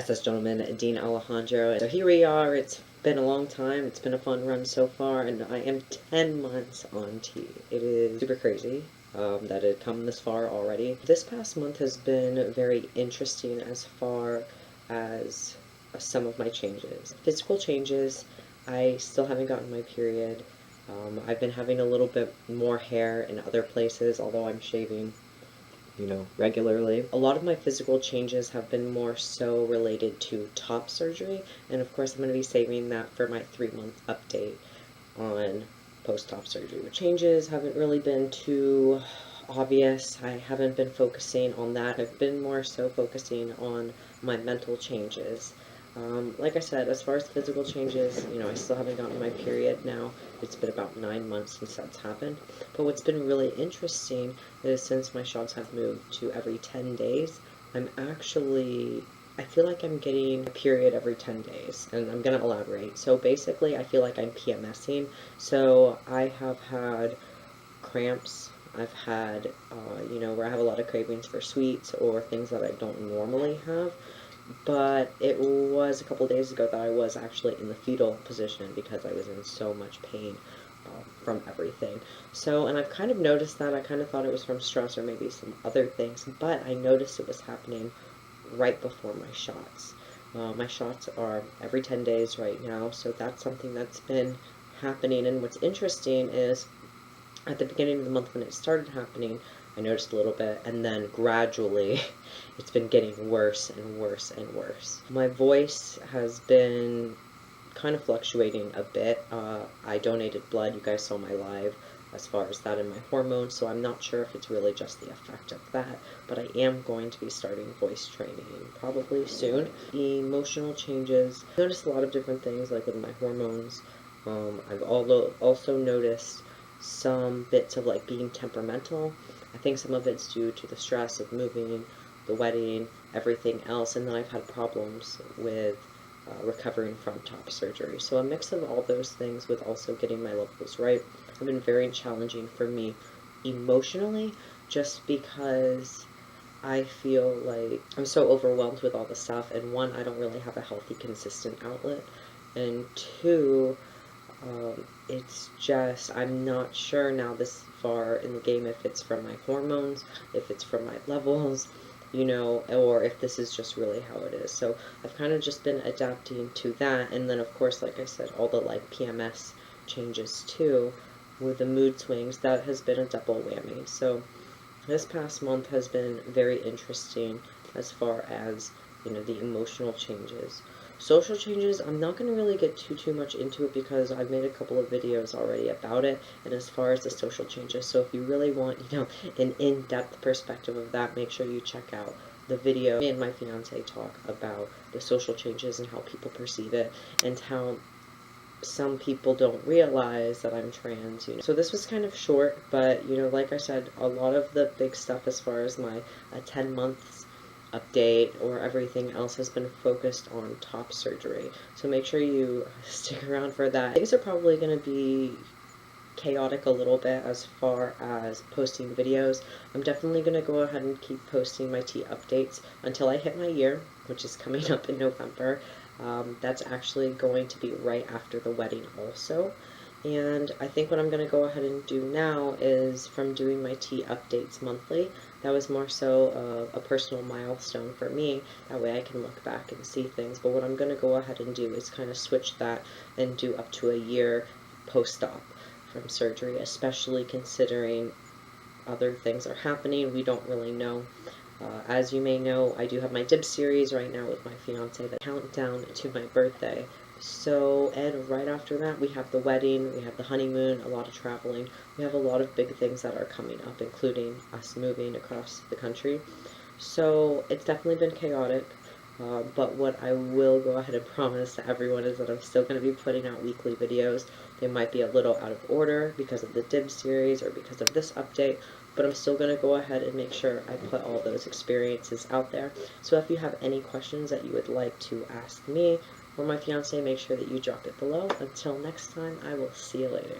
this gentleman, Dean Alejandro. So here we are. It's been a long time. It's been a fun run so far, and I am 10 months on T. It is super crazy that it come this far already. This past month has been very interesting as far as some of my changes. Physical changes, I still haven't gotten my period. I've been having a little bit more hair in other places, although I'm shaving, regularly. A lot of my physical changes have been more so related to top surgery, and of course I'm going to be saving that for my 3-month update on post-op surgery. The changes haven't really been too obvious. I haven't been focusing on that. I've been more so focusing on my mental changes. Like I said, as far as physical changes, I still haven't gotten my period now. It's been about 9 months since that's happened. But what's been really interesting is since my shots have moved to every 10 days, I feel like I'm getting a period every 10 days, and I'm going to elaborate. So basically, I feel like I'm PMSing. So I have had cramps. I've had, where I have a lot of cravings for sweets or things that I don't normally have. But it was a couple days ago that I was actually in the fetal position because I was in so much pain from everything. So, and I've kind of noticed that. I kind of thought it was from stress or maybe some other things, but I noticed it was happening right before my shots. My shots are every 10 days right now, so that's something that's been happening. And what's interesting is at the beginning of the month when it started happening, I noticed a little bit, and then gradually it's been getting worse and worse and worse. My voice has been kind of fluctuating a bit. I donated blood. You guys saw my live as far as that and my hormones, so I'm not sure if it's really just the effect of that, but I am going to be starting voice training probably soon. Emotional changes. I noticed a lot of different things, like with my hormones. I've also noticed some bits of like being temperamental. I think some of it's due to the stress of moving, the wedding, everything else, and then I've had problems with recovering from top surgery. So a mix of all those things with also getting my levels right have been very challenging for me emotionally, just because I feel like I'm so overwhelmed with all the stuff, and one, I don't really have a healthy, consistent outlet, and two, it's just, I'm not sure now this far in the game if it's from my hormones, if it's from my levels, or if this is just really how it is. So I've kind of just been adapting to that, and then of course, like I said, all the like PMS changes too, with the mood swings, that has been a double whammy. So this past month has been very interesting as far as, the emotional changes. Social changes, I'm not going to really get too much into it because I've made a couple of videos already about it, and as far as the social changes, so if you really want, an in-depth perspective of that, make sure you check out the video. Me and my fiance talk about the social changes and how people perceive it, and how some people don't realize that I'm trans, So this was kind of short, but, like I said, a lot of the big stuff as far as my 10 months update or everything else has been focused on top surgery. So make sure you stick around for that. Things are probably going to be chaotic a little bit as far as posting videos. I'm definitely going to go ahead and keep posting my T updates until I hit my year, which is coming up in November. That's actually going to be right after the wedding also. And I think what I'm going to go ahead and do now is, from doing my T updates monthly, that was more so a personal milestone for me. That way I can look back and see things. But what I'm going to go ahead and do is kind of switch that and do up to a year post-op from surgery, especially considering other things are happening. We don't really know. As you may know, I do have my dib series right now with my fiance, the countdown to my birthday. So, and right after that, we have the wedding, we have the honeymoon, a lot of traveling. We have a lot of big things that are coming up, including us moving across the country. So, it's definitely been chaotic. But what I will go ahead and promise to everyone is that I'm still going to be putting out weekly videos. They might be a little out of order because of the dib series or because of this update, but I'm still going to go ahead and make sure I put all those experiences out there. So if you have any questions that you would like to ask me or my fiance, make sure that you drop it below. Until next time, I will see you later.